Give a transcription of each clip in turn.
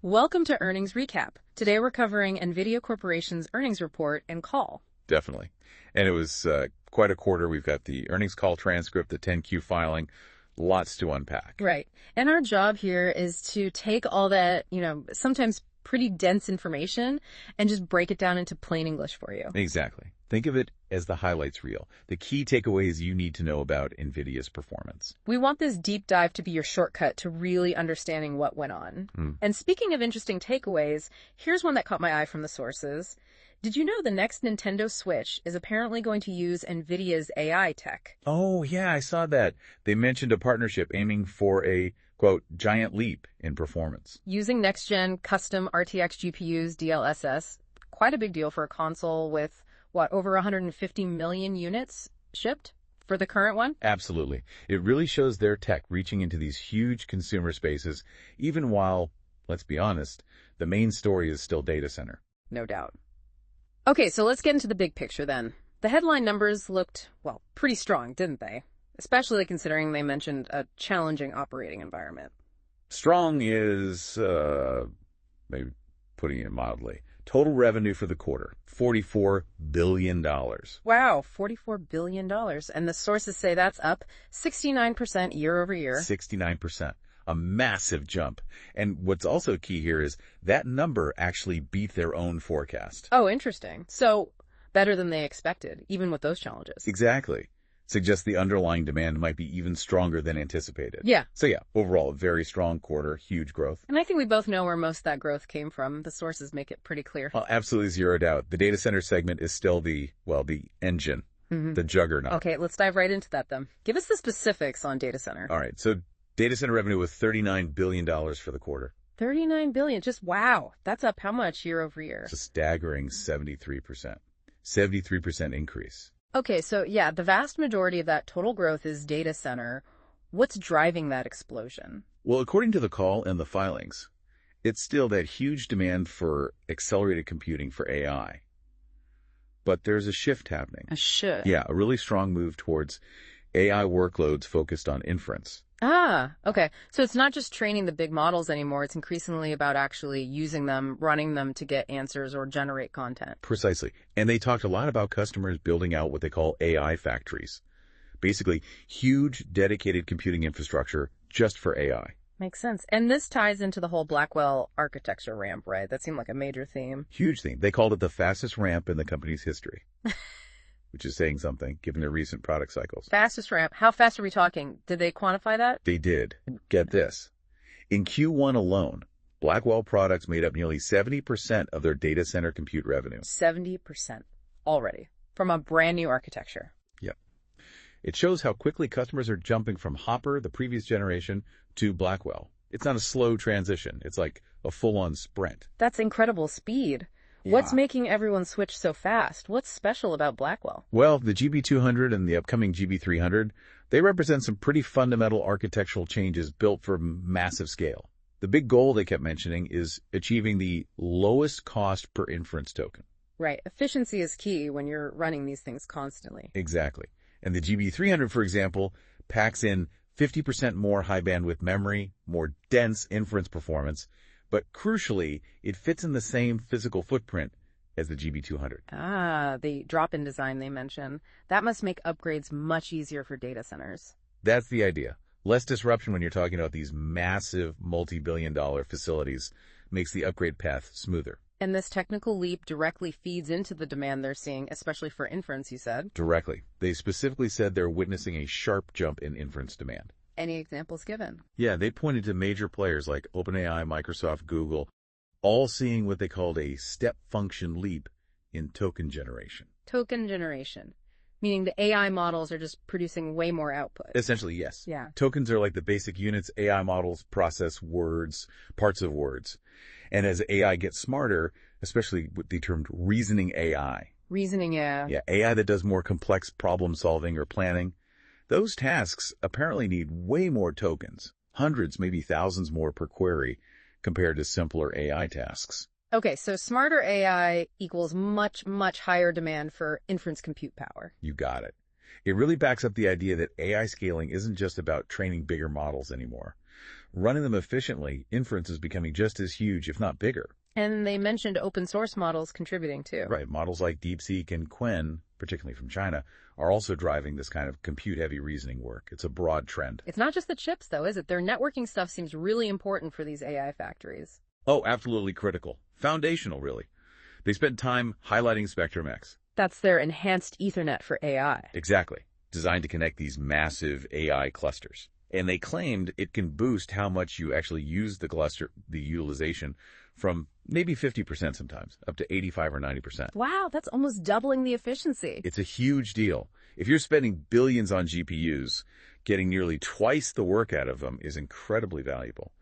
Welcome to Earnings Recap. Today we're covering NVIDIA Corporation's earnings report and call. Definitely. And it was quite a quarter. We've got the earnings call transcript, the 10Q filing, lots to unpack. Right. And our job here is to take all that, sometimes pretty dense information and just break it down into plain English for you. Exactly. Think of it as the highlights reel, the key takeaways you need to know about NVIDIA's performance. We want this deep dive to be your shortcut to really understanding what went on. And speaking of interesting takeaways, here's one that caught my eye from the sources. Did you know the next Nintendo Switch is apparently going to use NVIDIA's AI tech? Oh, yeah, I saw that. They mentioned a partnership aiming for a, quote, giant leap in performance. Using next-gen custom RTX GPUs, DLSS, quite a big deal for a console with, over 150 million units shipped for the current one? Absolutely. It really shows their tech reaching into these huge consumer spaces, even while, let's be honest, the main story is still data center. No doubt. Okay, so let's get into the big picture then. The headline numbers looked, pretty strong, didn't they? Especially considering they mentioned a challenging operating environment. Strong is, maybe putting it mildly. Total revenue for the quarter, $44 billion. Wow, $44 billion. And the sources say that's up 69% year over year. 69%. A massive jump. And what's also key here is that number actually beat their own forecast. Oh, interesting. So better than they expected, even with those challenges. Exactly. Suggests the underlying demand might be even stronger than anticipated. Yeah. So yeah, overall, a very strong quarter, huge growth. And I think we both know where most of that growth came from. The sources make it pretty clear. Well, absolutely zero doubt. The data center segment is still the engine, the juggernaut. Okay, let's dive right into that then. Give us the specifics on data center. All right, so data center revenue was $39 billion for the quarter. $39 billion, just wow. That's up how much year over year? It's a staggering 73%. 73% increase. Okay, so yeah, the vast majority of that total growth is data center. What's driving that explosion? Well, according to the call and the filings, it's still that huge demand for accelerated computing for AI. But there's a shift happening. A shift? Yeah, a really strong move towards AI workloads focused on inference. Ah, okay. So it's not just training the big models anymore. It's increasingly about actually using them, running them to get answers or generate content. Precisely. And they talked a lot about customers building out what they call AI factories. Basically, huge dedicated computing infrastructure just for AI. Makes sense. And this ties into the whole Blackwell architecture ramp, right? That seemed like a major theme. Huge theme. They called it the fastest ramp in the company's history. Which is saying something, given their recent product cycles. Fastest ramp. How fast are we talking? Did they quantify that? They did. Get this. In Q1 alone, Blackwell products made up nearly 70% of their data center compute revenue. 70% already from a brand new architecture. Yep. It shows how quickly customers are jumping from Hopper, the previous generation, to Blackwell. It's not a slow transition. It's like a full-on sprint. That's incredible speed. Yeah. What's making everyone switch so fast? What's special about Blackwell? Well, the GB200 and the upcoming GB300, they represent some pretty fundamental architectural changes built for massive scale. The big goal they kept mentioning is achieving the lowest cost per inference token. Right. Efficiency is key when you're running these things constantly. Exactly. And the GB300, for example, packs in 50% more high bandwidth memory, more dense inference performance, but crucially, it fits in the same physical footprint as the GB200. Ah, the drop-in design they mentioned. That must make upgrades much easier for data centers. That's the idea. Less disruption when you're talking about these massive multi-billion-dollar facilities makes the upgrade path smoother. And this technical leap directly feeds into the demand they're seeing, especially for inference, you said? Directly. They specifically said they're witnessing a sharp jump in inference demand. Any examples given? Yeah, they pointed to major players like OpenAI, Microsoft, Google, all seeing what they called a step function leap in token generation. Token generation, meaning the AI models are just producing way more output. Essentially, yes. Yeah. Tokens are like the basic units AI models process words, parts of words. And as AI gets smarter, especially with the term reasoning AI. Reasoning, yeah. Yeah, AI that does more complex problem solving or planning. Those tasks apparently need way more tokens, hundreds, maybe thousands more per query, compared to simpler AI tasks. Okay, so smarter AI equals much, much higher demand for inference compute power. You got it. It really backs up the idea that AI scaling isn't just about training bigger models anymore. Running them efficiently, inference is becoming just as huge, if not bigger. And they mentioned open source models contributing too. Right. Models like DeepSeek and Qwen, particularly from China, are also driving this kind of compute-heavy reasoning work. It's a broad trend. It's not just the chips, though, is it? Their networking stuff seems really important for these AI factories. Oh, absolutely critical. Foundational, really. They spent time highlighting Spectrum-X. That's their enhanced Ethernet for AI. Exactly. Designed to connect these massive AI clusters. And they claimed it can boost how much you actually use the cluster, the utilization, from maybe 50% sometimes, up to 85 or 90%. Wow, that's almost doubling the efficiency. It's a huge deal. If you're spending billions on GPUs, getting nearly twice the work out of them is incredibly valuable.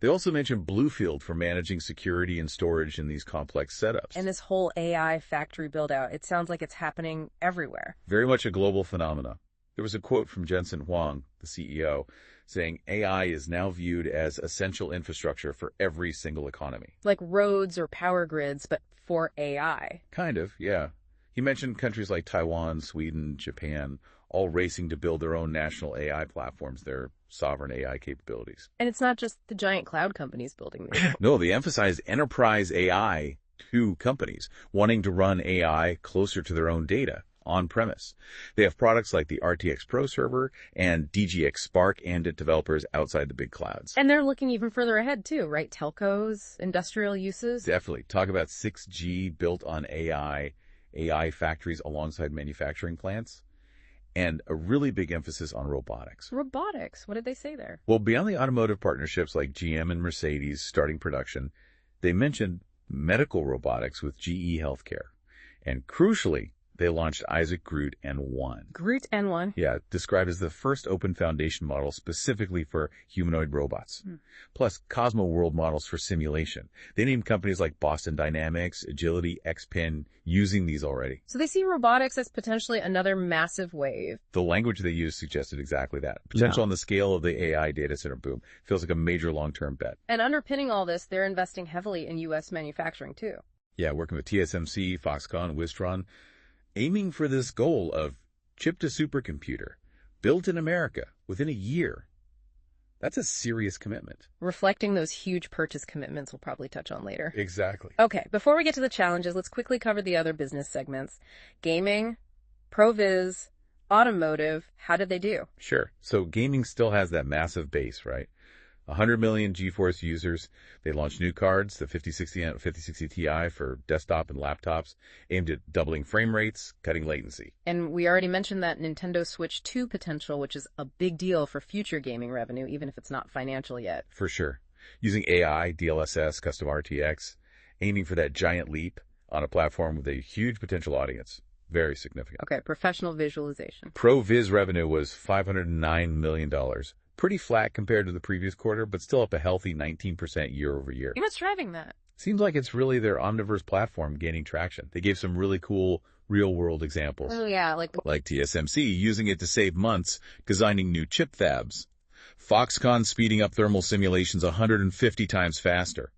They also mentioned Bluefield for managing security and storage in these complex setups. And this whole AI factory build-out, it sounds like it's happening everywhere. Very much a global phenomenon. There was a quote from Jensen Huang, the CEO, saying AI is now viewed as essential infrastructure for every single economy. Like roads or power grids, but for AI. Kind of, yeah. He mentioned countries like Taiwan, Sweden, Japan, all racing to build their own national AI platforms, their sovereign AI capabilities. And it's not just the giant cloud companies building these. No, they emphasize enterprise AI to companies wanting to run AI closer to their own data. On-premise. They have products like the RTX Pro server and DGX Spark aimed at developers outside the big clouds. And they're looking even further ahead, too, right? Telcos, industrial uses. Definitely. Talk about 6G built on AI factories alongside manufacturing plants, and a really big emphasis on robotics. Robotics? What did they say there? Well, beyond the automotive partnerships like GM and Mercedes starting production, they mentioned medical robotics with GE Healthcare. And crucially, they launched Isaac GR00T N1. GR00T N1? Yeah, described as the first open foundation model specifically for humanoid robots. Plus, Cosmo World models for simulation. They named companies like Boston Dynamics, Agility, XPin using these already. So they see robotics as potentially another massive wave. The language they used suggested exactly that. Potential on the scale of the AI data center boom feels like a major long-term bet. And underpinning all this, they're investing heavily in U.S. manufacturing, too. Yeah, working with TSMC, Foxconn, Wistron, aiming for this goal of chip-to-supercomputer, built in America within a year. That's a serious commitment. Reflecting those huge purchase commitments we'll probably touch on later. Exactly. Okay, before we get to the challenges, let's quickly cover the other business segments. Gaming, ProViz, automotive, how did they do? Sure. So gaming still has that massive base, right? 100 million GeForce users. They launched new cards, the 5060 and 5060 Ti for desktop and laptops, aimed at doubling frame rates, cutting latency. And we already mentioned that Nintendo Switch 2 potential, which is a big deal for future gaming revenue, even if it's not financial yet. For sure. Using AI, DLSS, custom RTX, aiming for that giant leap on a platform with a huge potential audience. Very significant. Okay, professional visualization. ProViz revenue was $509 million. Pretty flat compared to the previous quarter, but still up a healthy 19% year over year. What's driving that? Seems like it's really their Omniverse platform gaining traction. They gave some really cool real-world examples. Oh, yeah, like TSMC using it to save months, designing new chip fabs. Foxconn speeding up thermal simulations 150 times faster.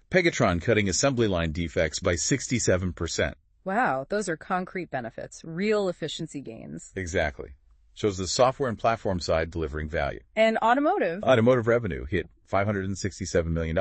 Pegatron cutting assembly line defects by 67%. Wow, those are concrete benefits, real efficiency gains. Exactly. Shows the software and platform side delivering value. And automotive? Automotive revenue hit $567 million.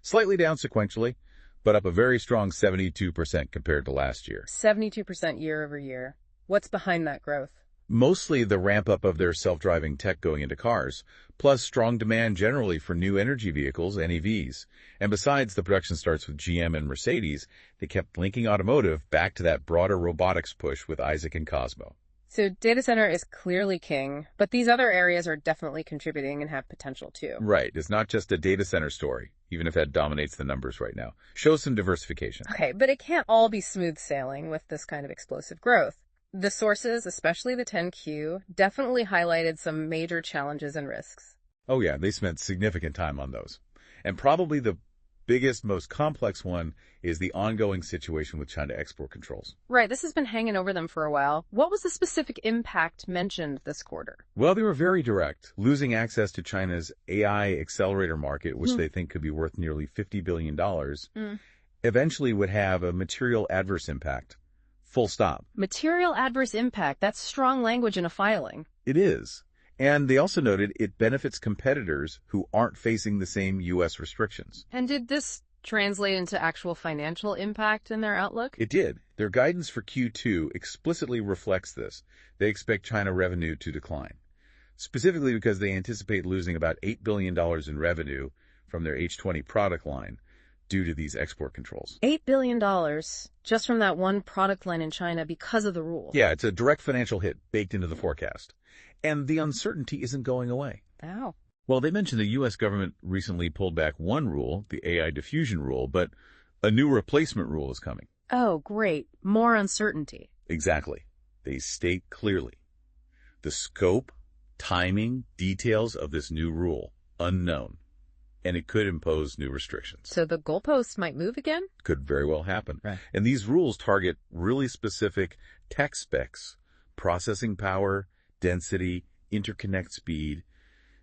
Slightly down sequentially, but up a very strong 72% compared to last year. 72% year over year. What's behind that growth? Mostly the ramp-up of their self-driving tech going into cars, plus strong demand generally for new energy vehicles, NEVs. And besides the production starts with GM and Mercedes, they kept linking automotive back to that broader robotics push with Isaac and Cosmo. So data center is clearly king, but these other areas are definitely contributing and have potential too. Right. It's not just a data center story, even if that dominates the numbers right now. Shows some diversification. Okay, but it can't all be smooth sailing with this kind of explosive growth. The sources, especially the 10Q, definitely highlighted some major challenges and risks. Oh yeah, they spent significant time on those. And probably the biggest, most complex one is the ongoing situation with China export controls. Right, this has been hanging over them for a while. What was the specific impact mentioned this quarter? Well, they were very direct, losing access to China's AI accelerator market, which they think could be worth nearly $50 billion, eventually would have a material adverse impact. Full stop. Material adverse impact, that's strong language in a filing. It is. And they also noted it benefits competitors who aren't facing the same U.S. restrictions. And did this translate into actual financial impact in their outlook? It did. Their guidance for Q2 explicitly reflects this. They expect China revenue to decline, specifically because they anticipate losing about $8 billion in revenue from their H20 product line due to these export controls. $8 billion just from that one product line in China because of the rule. Yeah, it's a direct financial hit baked into the forecast. And the uncertainty isn't going away. Wow. Well, they mentioned the U.S. government recently pulled back one rule, the AI diffusion rule, but a new replacement rule is coming. Oh, great. More uncertainty. Exactly. They state clearly the scope, timing, details of this new rule, unknown. And it could impose new restrictions. So the goalposts might move again? Could very well happen. Right. And these rules target really specific tech specs, processing power, density, interconnect speed,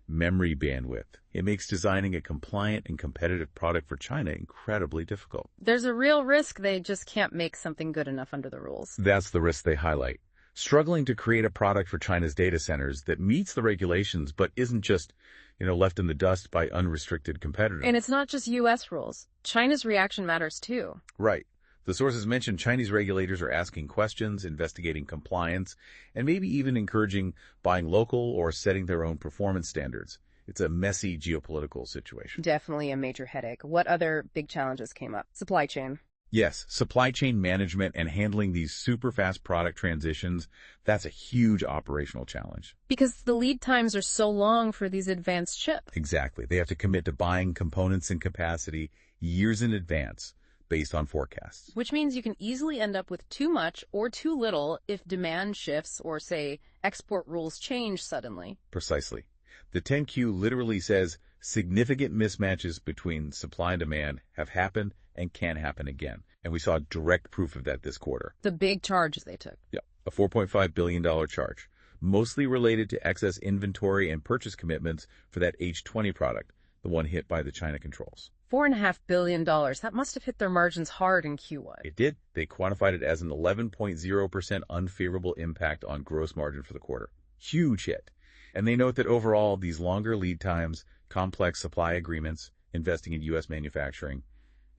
memory bandwidth. It makes designing a compliant and competitive product for China incredibly difficult. There's a real risk they just can't make something good enough under the rules. That's the risk they highlight. Struggling to create a product for China's data centers that meets the regulations but isn't just, left in the dust by unrestricted competitors. And it's not just U.S. rules. China's reaction matters too. Right. The sources mentioned Chinese regulators are asking questions, investigating compliance, and maybe even encouraging buying local or setting their own performance standards. It's a messy geopolitical situation. Definitely a major headache. What other big challenges came up? Supply chain. Yes, supply chain management and handling these super fast product transitions, that's a huge operational challenge. Because the lead times are so long for these advanced chips. Exactly. They have to commit to buying components and capacity years in advance based on forecasts. Which means you can easily end up with too much or too little if demand shifts or, say, export rules change suddenly. Precisely. The 10Q literally says significant mismatches between supply and demand have happened and can happen again. And we saw direct proof of that this quarter. The big charges they took. Yeah, a $4.5 billion charge, mostly related to excess inventory and purchase commitments for that H20 product, the one hit by the China controls. $4.5 billion. That must have hit their margins hard in Q1. It did. They quantified it as an 11.0% unfavorable impact on gross margin for the quarter. Huge hit. And they note that overall, these longer lead times, complex supply agreements, investing in U.S. manufacturing,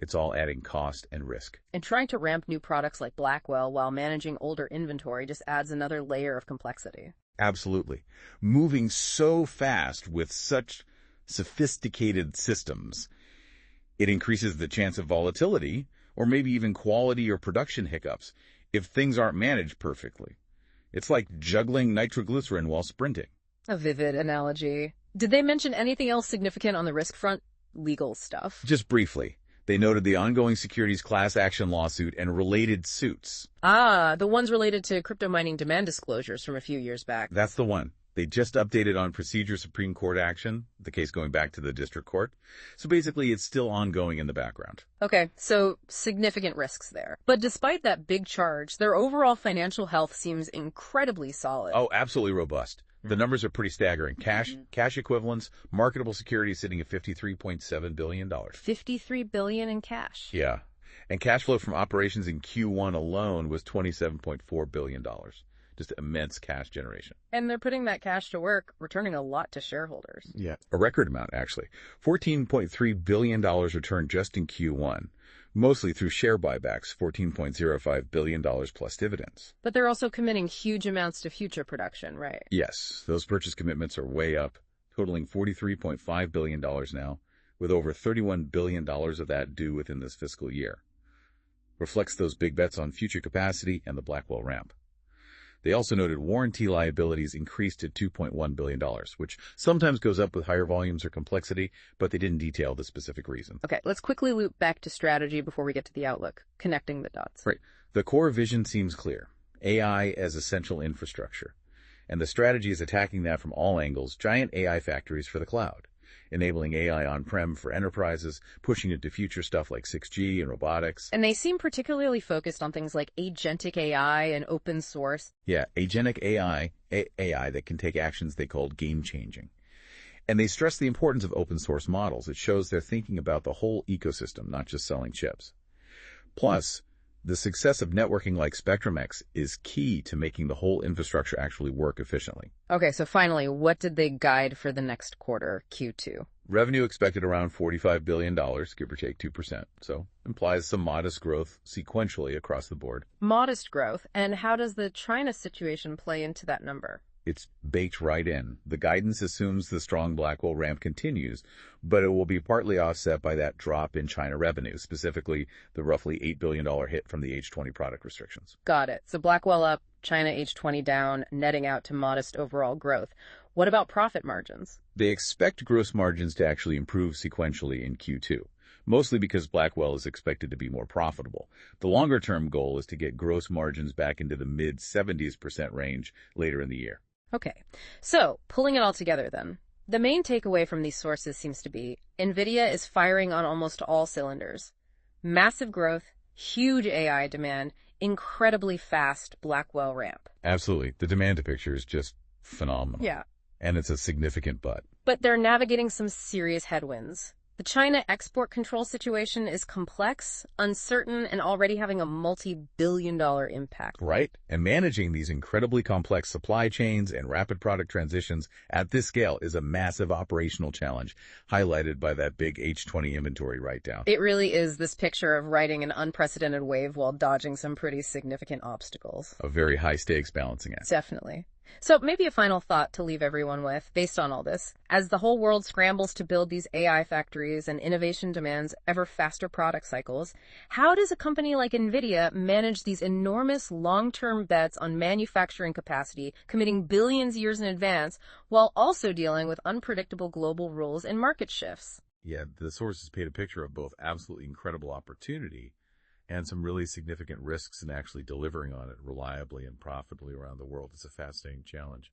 it's all adding cost and risk. And trying to ramp new products like Blackwell while managing older inventory just adds another layer of complexity. Absolutely. Moving so fast with such sophisticated systems, it increases the chance of volatility or maybe even quality or production hiccups if things aren't managed perfectly. It's like juggling nitroglycerin while sprinting. A vivid analogy. Did they mention anything else significant on the risk front? Legal stuff. Just briefly, they noted the ongoing securities class action lawsuit and related suits. Ah, the ones related to crypto mining demand disclosures from a few years back. That's the one. They just updated on procedure Supreme Court action, the case going back to the district court. So basically, it's still ongoing in the background. Okay, so significant risks there. But despite that big charge, their overall financial health seems incredibly solid. Oh, absolutely robust. The numbers are pretty staggering. Cash equivalents, marketable securities sitting at $53.7 billion. $53 billion in cash. Yeah. And cash flow from operations in Q1 alone was $27.4 billion. Just immense cash generation. And they're putting that cash to work, returning a lot to shareholders. Yeah. A record amount, actually. $14.3 billion returned just in Q1. Mostly through share buybacks, $14.05 billion plus dividends. But they're also committing huge amounts to future production, right? Yes, those purchase commitments are way up, totaling $43.5 billion now, with over $31 billion of that due within this fiscal year. Reflects those big bets on future capacity and the Blackwell ramp. They also noted warranty liabilities increased to $2.1 billion, which sometimes goes up with higher volumes or complexity, but they didn't detail the specific reason. Okay, let's quickly loop back to strategy before we get to the outlook, connecting the dots. Right. The core vision seems clear. AI as essential infrastructure. And the strategy is attacking that from all angles, giant AI factories for the cloud, enabling AI on-prem for enterprises, pushing it to future stuff like 6G and robotics. And they seem particularly focused on things like agentic AI and open source. Yeah, agentic AI, AI that can take actions they called game-changing. And they stress the importance of open source models. It shows they're thinking about the whole ecosystem, not just selling chips. Plus, The success of networking like Spectrum-X is key to making the whole infrastructure actually work efficiently. Okay, so finally, what did they guide for the next quarter, Q2? Revenue expected around $45 billion, give or take 2%, so implies some modest growth sequentially across the board. Modest growth. And how does the China situation play into that number? It's baked right in. The guidance assumes the strong Blackwell ramp continues, but it will be partly offset by that drop in China revenue, specifically the roughly $8 billion hit from the H20 product restrictions. Got it. So Blackwell up, China H20 down, netting out to modest overall growth. What about profit margins? They expect gross margins to actually improve sequentially in Q2, mostly because Blackwell is expected to be more profitable. The longer-term goal is to get gross margins back into the mid-70s% range later in the year. Okay, so pulling it all together then, the main takeaway from these sources seems to be NVIDIA is firing on almost all cylinders. Massive growth, huge AI demand, incredibly fast Blackwell ramp. Absolutely. The demand picture is just phenomenal. Yeah. And it's a significant but. But they're navigating some serious headwinds. The China export control situation is complex, uncertain, and already having a multi-billion-dollar impact. Right? And managing these incredibly complex supply chains and rapid product transitions at this scale is a massive operational challenge, highlighted by that big H20 inventory write-down. It really is this picture of riding an unprecedented wave while dodging some pretty significant obstacles. A very high-stakes balancing act. Definitely. So maybe a final thought to leave everyone with, based on all this. As the whole world scrambles to build these AI factories and innovation demands ever faster product cycles, how does a company like NVIDIA manage these enormous long-term bets on manufacturing capacity, committing billions years in advance, while also dealing with unpredictable global rules and market shifts? Yeah, the sources paint a picture of both absolutely incredible opportunity and some really significant risks in actually delivering on it reliably and profitably around the world. It's a fascinating challenge.